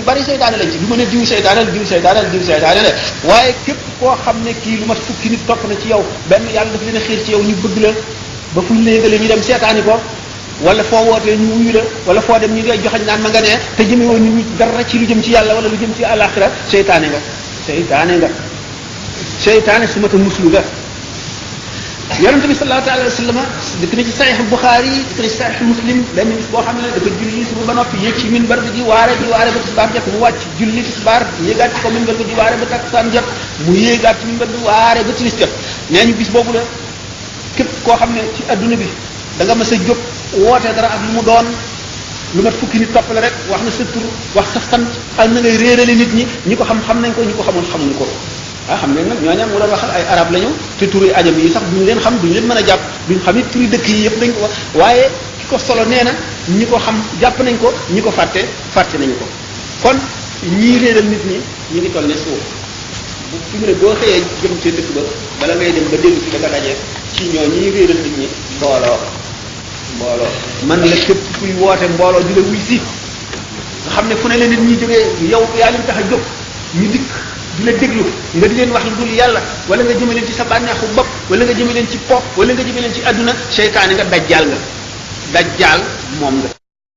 ñu bari seytaane lañ ci du ma ne diw seytaane la waaye képp koo xam ne kii lu mat fukki nit topp na ci yow benn yàlla daf leen a xiir ci yow ñu bëgg la ba fu ñu la yëgalee ñu dem seetaani ko wala foo wootee ñu wuyu la wala foo dem ñu ngay joxañ naan ma nga nee te jëme woon nit ñi dara ci lu jëm ci yàlla wala lu jëm ci àllaaxira seytaane nga seytaane su mata muslu nga yonente bi sallallahu alayhi wa sallam dëkk na ci sahih Bukhari dëkk na ci sahih Muslim benn bis boo xam ne dafa julli suba ba noppi yéeg ci minbar bi di waare ba tisbaar jot mu wàcc julli tisbaar yéegaat ci ko minbar bi di waare ba takkusaan jot mu yéegaat ci minbar bi waare ba timis jot nee ñu bis boobu la képp koo xam ne ci adduna bi da nga mës a jóg wootee dara ak lu mu doon lu mat fukki nit topp la rek wax na sa tur wax sa sant ak na ngay réerale nit ñi ko xam nañ ko ñi ko xamul xamuñu ko xam nañ nag ñooñam mu doon waxal ay arab lañu te turi ajam yi sax duñu leen xam duñu leen mën a jàpp duñu xam it turi dëkk yi yëpp dañ ko wax waaye ki ko solo nee na ñi ko xam jàpp nañ ko ñi ko fàtte nañu ko kon ñii réeral nit ñi ñu ngi toll ne suuf fi mu ne boo xëyee jëm ci dëkk ba bala ngay dem ba dellu fi da nga dajee ci ñoo ñii réeral nit ñi mbooloo man la képp kuy woote mbooloo di la wuy si nga xam ne fu ne la nit ñi jógee yow yaa leen tax a jóg ñu dikk di la déglu nga di leen wax lu dul yàlla wala nga jëme leen ci sa bànneexu bopp wala nga jëme leen ci pop wala nga jëme leen ci àdduna seytaane nga dajjaal moom nga